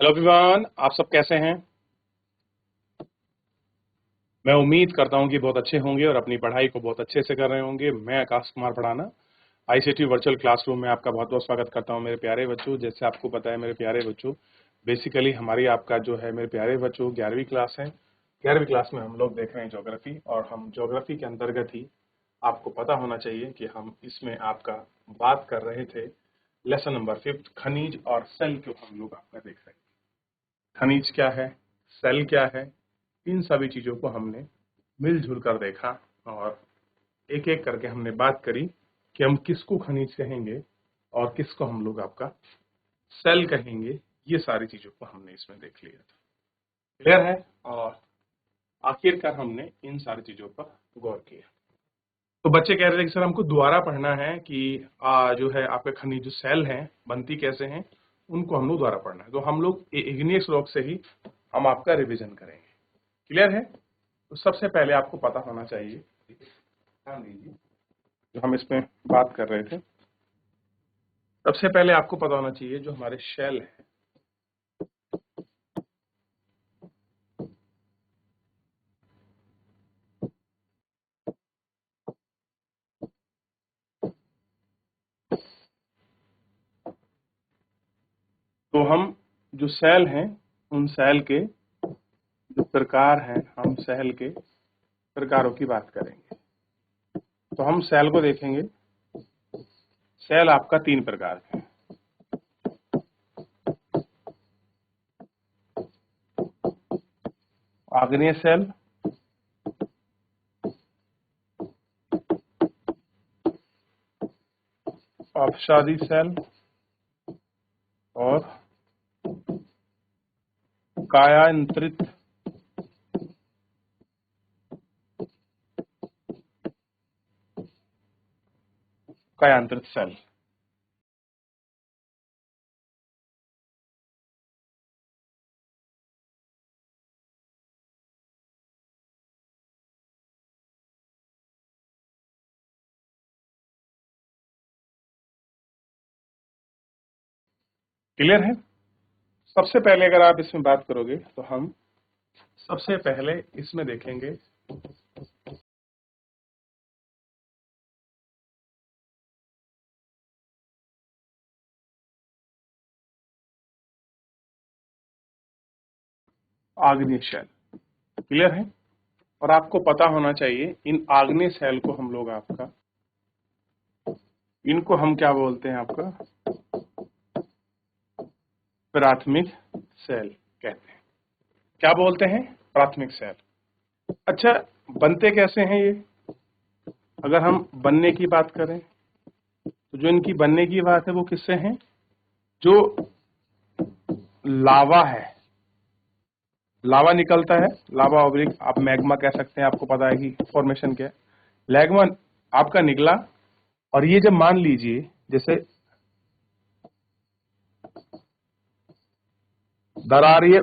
Hello everyone, आप सब कैसे हैं। मैं उम्मीद करता हूं कि बहुत अच्छे होंगे और अपनी पढ़ाई को बहुत अच्छे से कर रहे होंगे। मैं आकाश कुमार पढ़ाना आईसीटी वर्चुअल क्लासरूम में आपका बहुत बहुत स्वागत करता हूं मेरे प्यारे बच्चों। जैसे आपको पता है मेरे प्यारे बच्चों, बेसिकली हमारी आपका जो है मेरे प्यारे बच्चों 11वीं क्लास है। 11वीं क्लास में हम लोग देख रहे हैं ज्योग्राफी, और हम ज्योग्राफी के अंतर्गत ही आपको पता होना चाहिए कि हम इसमें आपका बात कर रहे थे लेसन नंबर 5 खनिज और सेल को हम लोग आपका देख रहे हैं। खनिज क्या है, सेल क्या है, इन सभी चीजों को हमने मिलजुल कर देखा और एक एक करके हमने बात करी कि हम किसको खनिज कहेंगे और किसको हम लोग आपका सेल कहेंगे। ये सारी चीजों को हमने इसमें देख लिया था। क्लियर है। और आखिरकार हमने इन सारी चीजों पर गौर किया। तो बच्चे कह रहे थे कि सर हमको दोबारा पढ़ना है कि जो है आपके खनिज जो सेल हैं बनती कैसे हैं, उनको हम लोग दोबारा पढ़ना है। तो हम लोग इग्नियस रॉक से ही हम आपका रिवीजन करेंगे। क्लियर है। तो सबसे पहले आपको पता होना चाहिए, ध्यान दीजिए जो हम इसमें बात कर रहे थे, सबसे पहले आपको पता होना चाहिए जो हमारे शेल है, तो हम जो सेल हैं उन सेल के जो प्रकार हैं, हम सेल के प्रकारों की बात करेंगे। तो हम सेल को देखेंगे। सेल आपका 3 प्रकार के हैं। आग्नेय सेल, अपसादी सेल और कायांतरित सेल। क्लियर है। सबसे पहले अगर आप इसमें बात करोगे तो हम सबसे पहले इसमें देखेंगे आग्नेय सेल। क्लियर है। और आपको पता होना चाहिए इन आग्नेय सेल को हम लोग आपका, इनको हम क्या बोलते हैं आपका, प्राथमिक सेल कहते हैं। क्या बोलते हैं, प्राथमिक सेल। अच्छा, बनते कैसे हैं ये। अगर हम बनने की बात करें तो जो इनकी बनने की बात है वो किससे है, जो लावा है, लावा निकलता है, लावा ऑब्लिक आप मैग्मा कह सकते हैं। आपको पता है कि फॉर्मेशन क्या है। लैग्मा आपका निकला, और ये जब मान लीजिए जैसे दरार, ये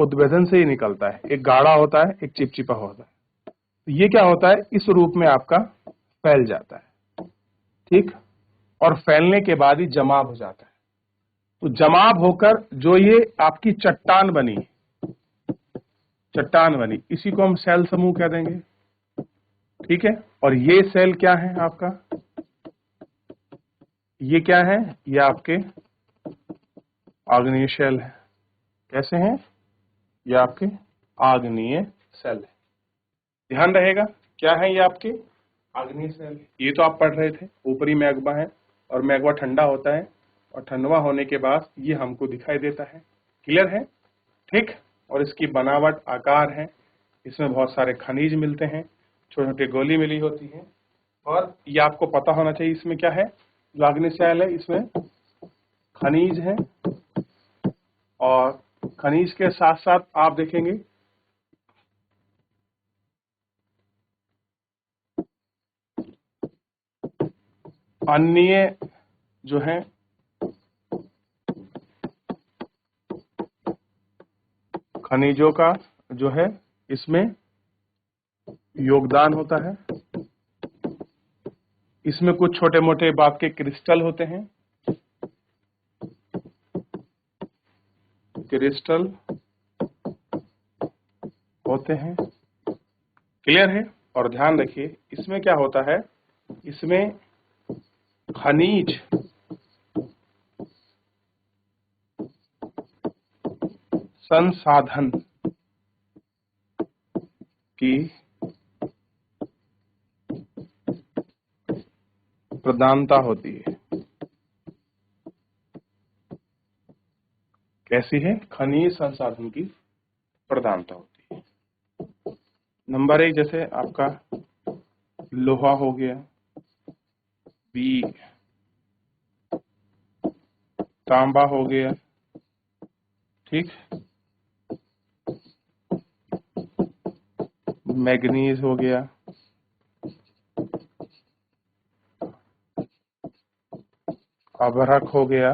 उद्भेदन से ही निकलता है। एक गाढ़ा होता है, एक चिपचिपा होता है। तो ये क्या होता है, इस रूप में आपका फैल जाता है। ठीक। और फैलने के बाद ही जमाव हो जाता है। तो जमाव होकर जो ये आपकी चट्टान बनी, चट्टान बनी, इसी को हम सेल समूह कह देंगे। ठीक है। और ये सेल क्या है आपका, ये क्या है, ये आपके आग्नेय सेल है। कैसे हैं, ये आपके आग्नेय सेल है। ध्यान रहेगा, क्या है ये आपके आग्नेय सेल। ये तो आप पढ़ रहे थे, ऊपरी मैग्मा है और मैग्मा ठंडा होता है, और ठंडवा होने के बाद ये हमको दिखाई देता है। क्लियर है। ठीक। और इसकी बनावट, आकार है, इसमें बहुत सारे खनिज मिलते हैं, छोटे छोटे गोली मिली होती है। और ये आपको पता होना चाहिए इसमें क्या है, जो आग्नेय सेल है इसमें खनिज है, और खनिज के साथ साथ आप देखेंगे अन्य जो है खनिजों का जो है इसमें योगदान होता है। इसमें कुछ छोटे मोटे बाप के क्रिस्टल होते हैं, क्रिस्टल होते हैं। क्लियर है? और ध्यान रखिए इसमें क्या होता है, इसमें खनिज संसाधन की प्रधानता होती है। कैसी है? खनिज संसाधन की प्रधानता होती है। नंबर 1 जैसे आपका लोहा हो गया, बी तांबा हो गया, ठीक, मैग्नीज हो गया, अभ्रक हो गया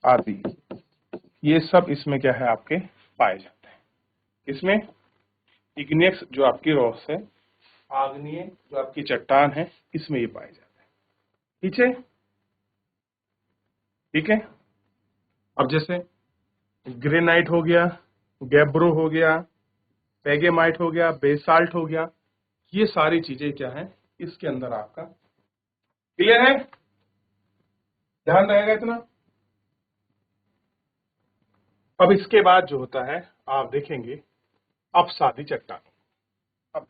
आदि। ये सब इसमें क्या है आपके पाए जाते हैं। इसमें इग्नियस जो आपकी रॉक्स है, आग्नेय जो आपकी चट्टान है, इसमें ये पाए जाते हैं। ठीक है? ठीक है। अब जैसे ग्रेनाइट हो गया, गैब्रो हो गया, पेगेमाइट हो गया, बेसाल्ट हो गया, ये सारी चीजें क्या है इसके अंदर आपका। क्लियर है? ध्यान रहेगा इतना। अब इसके बाद जो होता है आप देखेंगे अपसादी चट्टान। अब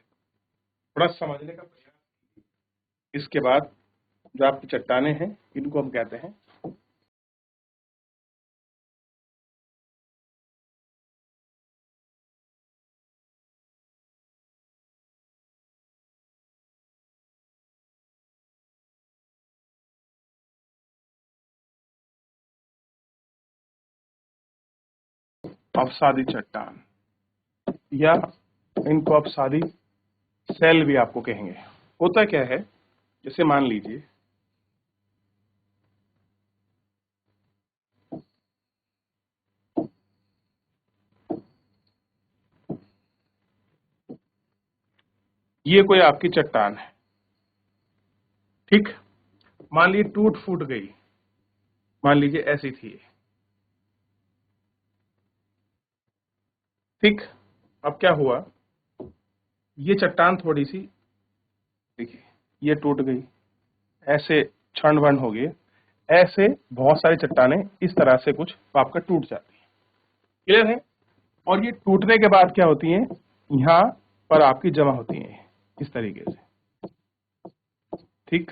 थोड़ा समझने का प्रयास। इसके बाद जो आपकी चट्टाने हैं इनको हम कहते हैं अपसादी चट्टान, या इनको अपसादी सेल भी आपको कहेंगे। होता क्या है, जैसे मान लीजिए ये कोई आपकी चट्टान है, ठीक, मान लीजिए टूट फूट गई, मान लीजिए ऐसी थी ये, ठीक। अब क्या हुआ, ये चट्टान थोड़ी सी, देखिए ये टूट गई, ऐसे क्षण भंड हो गए, ऐसे बहुत सारी चट्टानें इस तरह से कुछ आपका टूट जाती है। क्लियर है? और ये टूटने के बाद क्या होती हैं, यहां पर आपकी जमा होती हैं इस तरीके से, ठीक,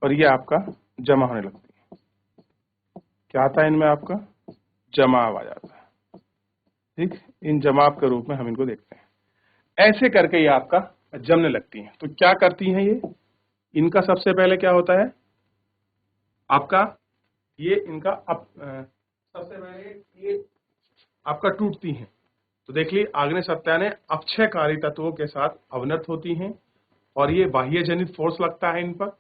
और ये आपका जमा होने लगती है। क्या आता है इनमें आपका जमाव आ जाता है, ठीक। इन जमाव के रूप में हम इनको देखते हैं। ऐसे करके ये आपका जमने लगती हैं। तो क्या करती हैं ये, इनका सबसे पहले क्या होता है आपका, ये इनका सबसे पहले ये आपका टूटती हैं। तो देख लीजिए आग्नेय चट्टानें अपक्षयकारी तत्वों के साथ अवनत होती हैं और ये बाह्य जनित फोर्स लगता है इन पर,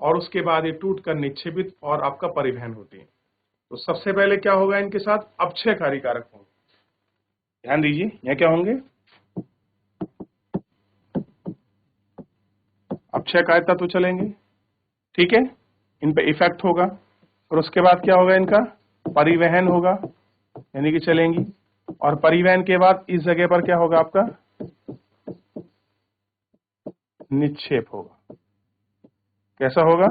और उसके बाद ये टूट कर निक्षेपित और आपका परिवहन होती है। तो सबसे पहले क्या होगा, इनके साथ अपक्षयकारी कारक होंगे। ध्यान दीजिए यहाँ क्या होंगे, अपक्षयकारी तत्व चलेंगे, ठीक है, इन पे इफेक्ट होगा, और उसके बाद क्या होगा, इनका परिवहन होगा, यानी कि चलेंगी, और परिवहन के बाद इस जगह पर क्या होगा आपका निक्षेप होगा। कैसा होगा,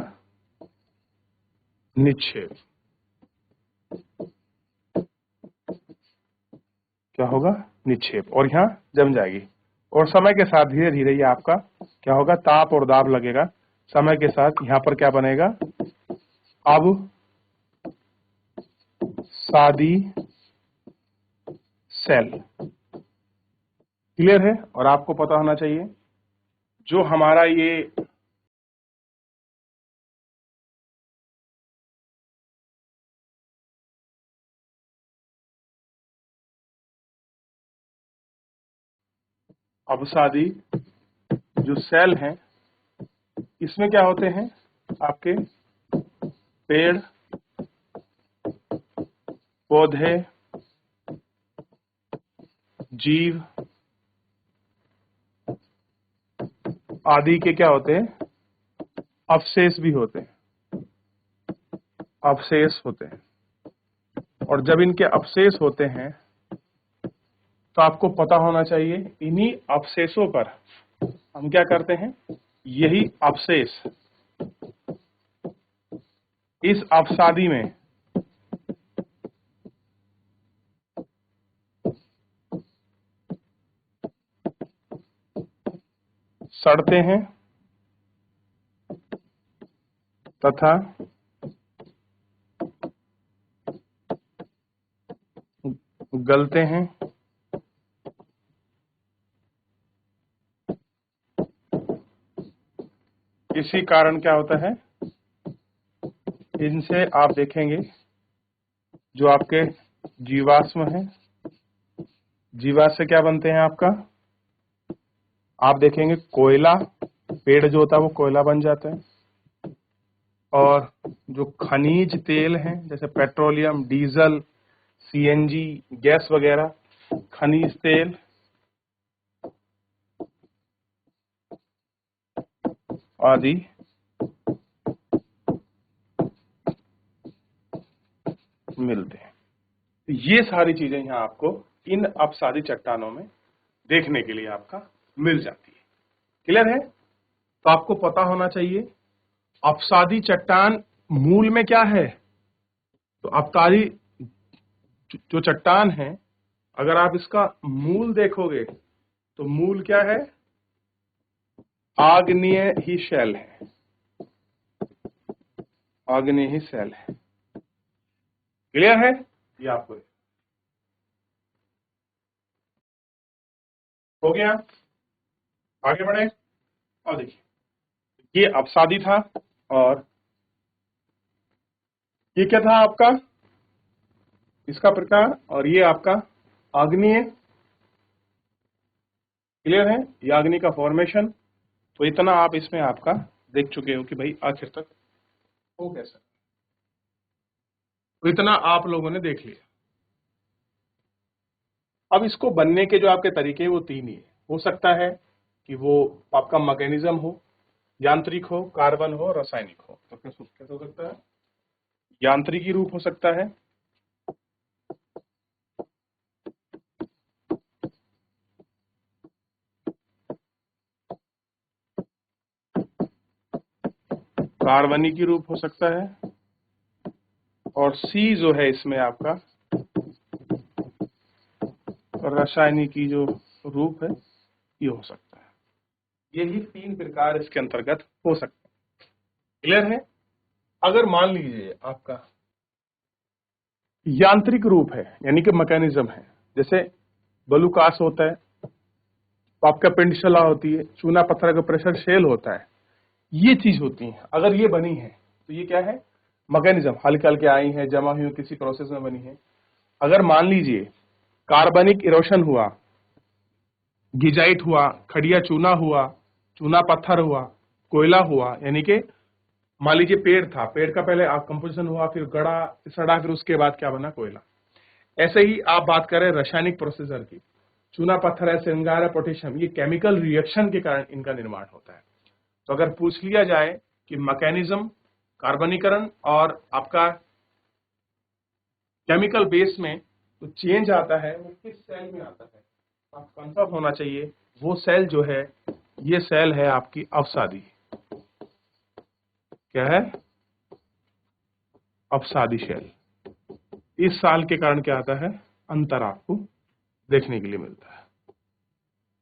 निक्षेप, क्या होगा, निक्षेप, और यहां जम जाएगी। और समय के साथ धीरे धीरे ये आपका क्या होगा, ताप और दाब लगेगा, समय के साथ यहां पर क्या बनेगा, अब सादी सेल। क्लियर है? और आपको पता होना चाहिए जो हमारा ये अवसादी जो सेल हैं, इसमें क्या होते हैं आपके पेड़ पौधे जीव आदि के क्या होते हैं, अवशेष भी होते हैं, अवशेष होते हैं। और जब इनके अवशेष होते हैं तो आपको पता होना चाहिए इन्हीं अवशेषों पर हम क्या करते हैं, यही अवशेष इस अवसादी में सड़ते हैं तथा गलते हैं। इसी कारण क्या होता है, इनसे आप देखेंगे जो आपके जीवाश्म हैं, जीवाश्म से क्या बनते हैं आपका, आप देखेंगे कोयला, पेड़ जो होता है वो कोयला बन जाता है, और जो खनिज तेल हैं जैसे पेट्रोलियम, डीजल, सीएनजी, गैस वगैरह, खनिज तेल आदि मिलते हैं। ये सारी चीजें यहाँ आपको इन अपसादी चट्टानों में देखने के लिए आपका मिल जाती है। क्लियर है? तो आपको पता होना चाहिए अपसादी चट्टान मूल में क्या है। तो अपसादी जो चट्टान है, अगर आप इसका मूल देखोगे तो मूल क्या है, आग्नेय ही शैल है, आग्नेय ही शैल है। क्लियर है? ये आपको हो गया। आगे बढ़े और देखिए, ये अपसादी था और ये क्या था आपका, इसका प्रकार, और ये आपका आग्नेय। क्लियर है? ये आग्नेय का फॉर्मेशन। तो इतना आप इसमें आपका देख चुके हो कि भाई आखिर तक हो कैसा, तो इतना आप लोगों ने देख लिया। अब इसको बनने के जो आपके तरीके हैं वो तीन ही है। हो सकता है कि वो आपका मैकेनिज्म हो, यांत्रिक हो, कार्बन हो, रासायनिक हो। तो कैसे हो सकता है, यांत्रिकी रूप हो सकता है, कार्बनिकी रूप हो सकता है, और सी जो है इसमें आपका रासायनिकी जो रूप है ये हो सकता है। यही तीन प्रकार इसके अंतर्गत हो सकते हैं। क्लियर है? अगर मान लीजिए आपका यांत्रिक रूप है यानी कि मैकेनिज्म है, जैसे बलूकास होता है, तो आपका पिंडशला होती है, चूना पत्थर का प्रेशर शेल होता है, ये चीज होती है। अगर ये बनी है तो ये क्या है, मैकेनिज्म, हल्के हल्के आई है, जमा हुई किसी प्रोसेस में बनी है। अगर मान लीजिए कार्बनिक इरोशन हुआ, गिजाइट हुआ, खड़िया चूना हुआ, चूना पत्थर हुआ, कोयला हुआ, यानी कि मान लीजिए पेड़ था, पेड़ का पहले कंपोजिशन हुआ, फिर गड़ा, सड़ा, फिर उसके बाद क्या बना, कोयला। ऐसे ही आप बात करें रासायनिक प्रोसेसर की, चूना पत्थर है, श्रृंगार है, पोटेशियम, ये केमिकल रिएक्शन के कारण इनका निर्माण होता है। तो अगर पूछ लिया जाए कि मैकेनिज्म, कार्बनीकरण और आपका केमिकल बेस में तो चेंज आता है, वो किस सेल में आता है, आप कंफर्म होना चाहिए। वो सेल जो है, ये सेल है आपकी अवसादी। क्या है, अवसादी सेल। इस साल के कारण क्या आता है, अंतर आपको देखने के लिए मिलता है,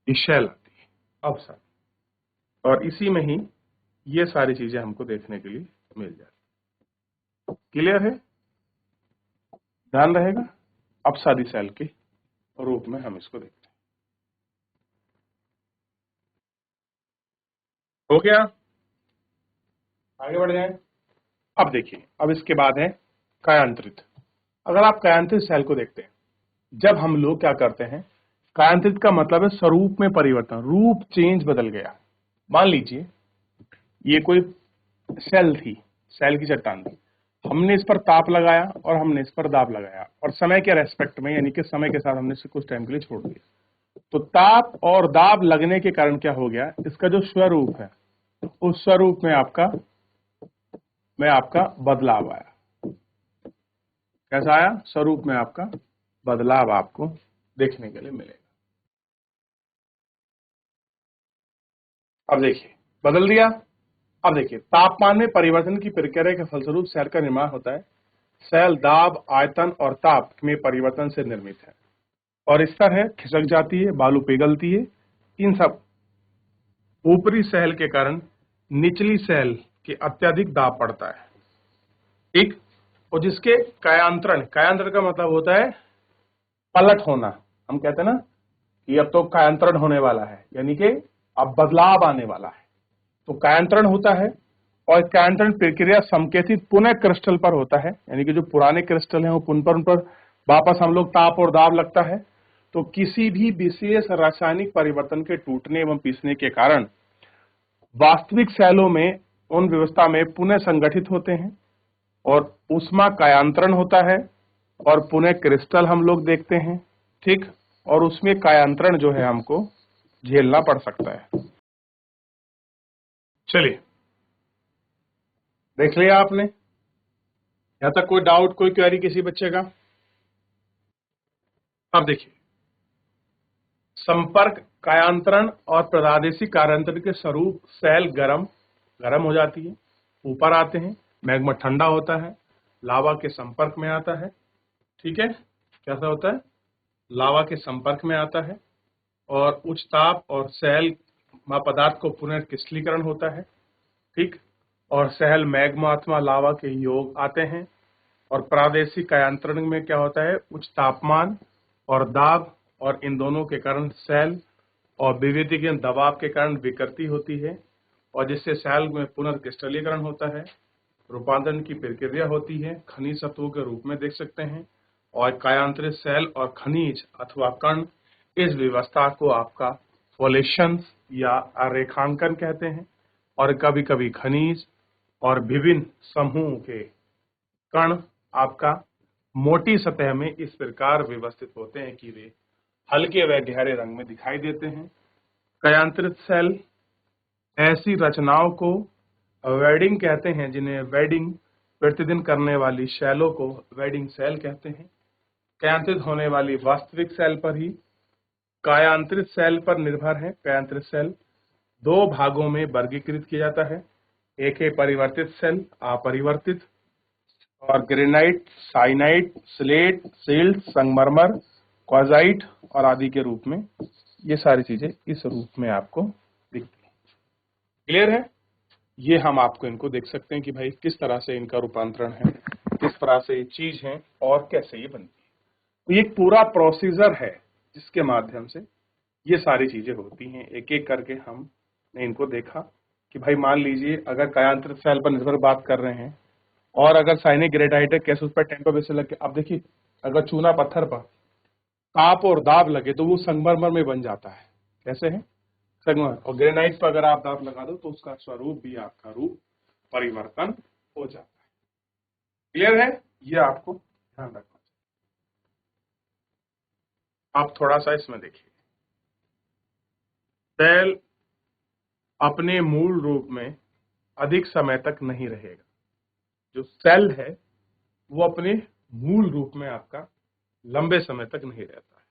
ये सेल आती है अवसादी, और इसी में ही ये सारी चीजें हमको देखने के लिए मिल जाती। क्लियर है? ध्यान रहेगा, अपसादी सेल के रूप में हम इसको देखते हैं। हो गया? आगे बढ़ जाएं। अब देखिए, अब इसके बाद है कायांतरित। अगर आप कायांतरित सेल को देखते हैं, जब हम लोग क्या करते हैं, कायांतरित का मतलब है स्वरूप में परिवर्तन, रूप चेंज, बदल गया। मान लीजिए ये कोई सेल थी, सेल की चट्टान थी, हमने इस पर ताप लगाया और हमने इस पर दाब लगाया, और समय के रेस्पेक्ट में यानी कि समय के साथ हमने इसे कुछ टाइम के लिए छोड़ दिया। तो ताप और दाब लगने के कारण क्या हो गया, इसका जो स्वरूप है उस स्वरूप में आपका बदलाव आया। कैसा आया, स्वरूप में आपका बदलाव आपको देखने के लिए मिलेगा। अब देखिए बदल दिया। अब देखिए तापमान में परिवर्तन की प्रक्रिया के फलस्वरूप सेल का निर्माण होता है। सेल दाब, आयतन और ताप में परिवर्तन से निर्मित है और स्तर है, खिसक जाती है, बालू पिघलती है। इन सब ऊपरी सेल के कारण निचली सेल के अत्यधिक दाब पड़ता है, ठीक। और जिसके कायांतरण, कायांतरण का मतलब होता है पलट होना। हम कहते हैं ना कि अब तो कायांतरण होने वाला है, यानी कि अब बदलाव आने वाला है। तो कायांतरण होता है और कायांतरण प्रक्रिया संकेतित पुनः क्रिस्टल पर होता है, यानी कि जो पुराने क्रिस्टल हैं वो पुनः पर उन पर वापस हम लोग ताप और दाब लगता है। तो किसी भी विशेष रासायनिक परिवर्तन के टूटने एवं पिसने के कारण वास्तविक सेलों में उन व्यवस्था में पुनः संगठित होते हैं और ऊष्मा कायांतरण होता है और पुनः क्रिस्टल हम लोग देखते हैं, ठीक। और उसमें कायांतरण जो है हमको झेलना पड़ सकता है। चलिए देख लिया आपने, यहां तक कोई डाउट, कोई क्वेरी किसी बच्चे का? अब देखिए संपर्क, कायांतरण और प्रादेशिक कायांतरण के स्वरूप, सेल गरम हो जाती है, ऊपर आते हैं, मैग्मा ठंडा होता है, लावा के संपर्क में आता है, ठीक है। कैसा होता है, लावा के संपर्क में आता है और उच्च ताप और सेल पदार्थ को पुनर्क्रिस्टलीकरण होता है, ठीक। और सेल मैग्मा अथवा लावा के योग आते हैं और प्रादेशिक कायांतरण में क्या होता है, उच्च तापमान और दाब और इन दोनों के कारण सेल और विविधीकरण दबाव के कारण विकृति होती है और जिससे सेल में पुनर्क्रिस्टलीकरण होता है, रूपांतरण की प्रक्रिया होती है, खनिज तत्वों के रूप में देख सकते हैं। और कायांतरित सेल और खनिज अथवा कण इस व्यवस्था को आपका फोलेशन या रेखांकन कहते हैं और कभी कभी खनिज और विभिन्न समूह के कण आपका मोटी सतह में इस प्रकार व्यवस्थित होते हैं कि वे हल्के व गहरे रंग में दिखाई देते हैं। कायांतरित सेल ऐसी रचनाओं को वेडिंग कहते हैं, जिन्हें वेडिंग प्रतिदिन करने वाली सेलों को वेडिंग सेल कहते हैं। कायांतरित होने वाली वास्तविक सेल पर ही कायांतरित सेल पर निर्भर है। कायांतरित सेल दो भागों में वर्गीकृत किया जाता है, एक है परिवर्तित सेल, अपरिवर्तित, और ग्रेनाइट, साइनाइट, स्लेट, सिल्ट, संगमरमर, क्वार्ट्जाइट और आदि के रूप में ये सारी चीजें इस रूप में आपको दिखती हैं। क्लियर है? ये हम आपको इनको देख सकते हैं कि भाई किस तरह से इनका रूपांतरण है, किस तरह से ये चीज है और कैसे ये बनती है। तो ये एक पूरा प्रोसीजर है जिसके माध्यम से ये सारी चीजें होती हैं। एक एक करके हमने इनको देखा कि भाई मान लीजिए अगर कायांतरित सेल पर निर्भर बात कर रहे हैं और अगर साइनिक ग्रेनाइट है, कैसे उस पर टेम्पर बेस लग के, अब देखिए अगर चूना पत्थर पर ताप और दाब लगे तो वो संगमरमर में बन जाता है। कैसे है? संगमरमर। और ग्रेनाइट पर अगर आप दाब लगा दो तो उसका स्वरूप भी आपका रूप परिवर्तन हो जाता है। क्लियर है? ये आपको ध्यान रखना चाहिए। आप थोड़ा सा इसमें देखिए, सेल अपने मूल रूप में अधिक समय तक नहीं रहेगा। जो सेल है वो अपने मूल रूप में आपका लंबे समय तक नहीं रहता है।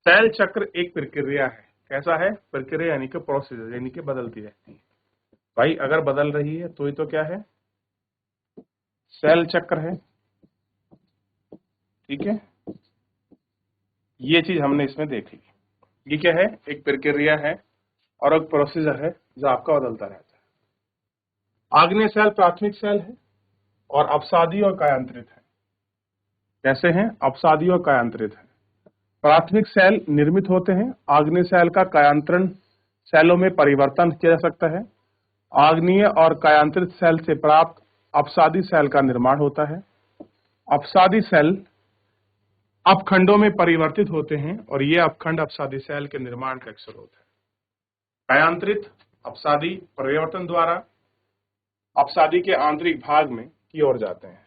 सेल चक्र एक प्रक्रिया है। कैसा है? प्रक्रिया यानी कि प्रोसीजर, यानी कि बदलती रहती है। भाई अगर बदल रही है तो ये तो क्या है? सेल चक्र है, ठीक है। ये चीज हमने इसमें देख ली। ये क्या है? एक प्रक्रिया है और एक प्रोसीजर है जो आपका बदलता रहता है। आग्नेय सेल प्राथमिक सेल है और अपसादी और कायांतरित है। कैसे हैं? अपसादी और कायांतरित है। प्राथमिक सेल निर्मित होते हैं। आग्नेय सेल का कायांतरण सेलों में परिवर्तन किया जा सकता है। आग्नेय और कायांतरित सेल से प्राप्त अपसादी सेल का निर्माण होता है। अपसादी सेल अपखंडों में परिवर्तित होते हैं और ये अपखंड अपसादी सेल के निर्माण का एक स्रोत है। कायांतरित अपसादी परिवर्तन द्वारा अपसादी के आंतरिक भाग में की ओर जाते हैं।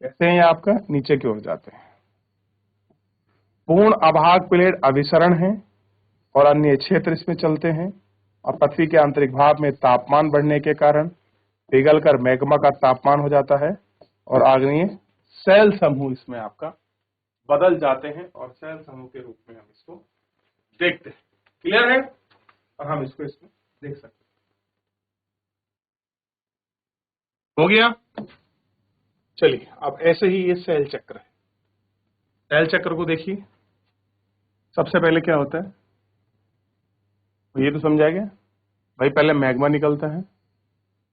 कैसे हैं? आपका नीचे की ओर जाते हैं। पूर्ण अभाग प्लेट अभिसरण है और अन्य क्षेत्र इसमें चलते हैं और पृथ्वी के आंतरिक भाग में तापमान बढ़ने के कारण पिघलकर मैग्मा का तापमान हो जाता है और आग्नेय सेल समूह इसमें आपका बदल जाते हैं और सेल समूह के रूप में हम इसको देखते हैं। क्लियर है? और हम इसको इसमें देख सकते हैं। हो गया? चलिए, अब ऐसे ही ये सेल चक्र है। सेल चक्र को देखिए, सबसे पहले क्या होता है ये तो समझा गया भाई। पहले मैग्मा निकलता है,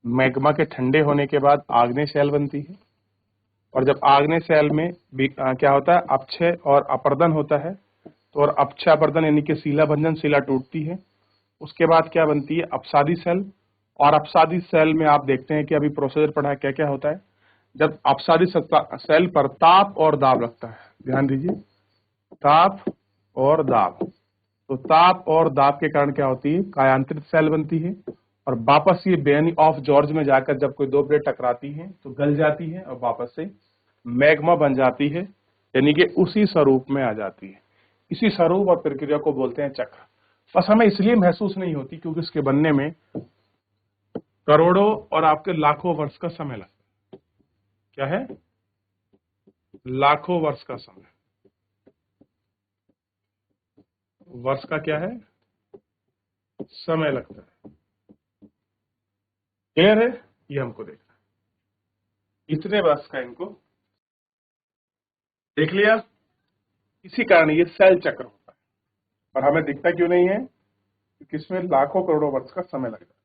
मैग्मा के ठंडे होने के बाद आग्नेय सेल बनती है, और जब आग्नेय सेल में क्या होता है, अपक्षय और अपर्दन होता है। तो और अपक्षय अपर्दन यानी कि शिला भंजन, शिला टूटती है। उसके बाद क्या बनती है, अपसादी सेल। और अपसादी सेल में आप देखते हैं कि अभी प्रोसीजर पढ़ा है क्या क्या होता है। जब अपसादी सेल पर ताप और दाब लगता है, ध्यान दीजिए, ताप और दाब, तो ताप और दाब के कारण क्या होती है, कायांतरित सेल बनती है। और वापस ये बेनी ऑफ जॉर्ज में जाकर जब कोई दो प्लेट टकराती हैं तो गल जाती है और वापस से मैग्मा बन जाती है, यानी कि उसी स्वरूप में आ जाती है। इसी स्वरूप और प्रक्रिया को बोलते हैं चक्र। बस हमें इसलिए महसूस नहीं होती क्योंकि इसके बनने में करोड़ों और आपके लाखों वर्ष का समय लगता है। क्या है? लाखों वर्ष का समय। वर्ष का क्या है? समय लगता है। क्लियर है? ये हमको देखना है। इतने वर्ष का इनको देख लिया। इसी कारण ये सेल चक्र होता है, और हमें दिखता क्यों नहीं है, क्योंकि इसमें लाखों करोड़ों वर्ष का समय लगता है।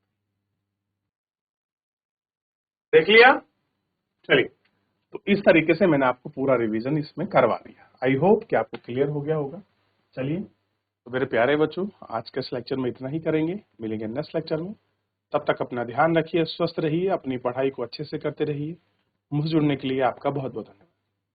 देख लिया? चलिए, तो इस तरीके से मैंने आपको पूरा रिवीजन इसमें करवा दिया। आई होप कि आपको क्लियर हो गया होगा। चलिए, तो मेरे प्यारे बच्चों, आज के इस लेक्चर में इतना ही करेंगे। मिलेंगे नेक्स्ट लेक्चर में। तब तक अपना ध्यान रखिए, स्वस्थ रहिए, अपनी पढ़ाई को अच्छे से करते रहिए। मुझसे जुड़ने के लिए आपका बहुत बहुत धन्यवाद।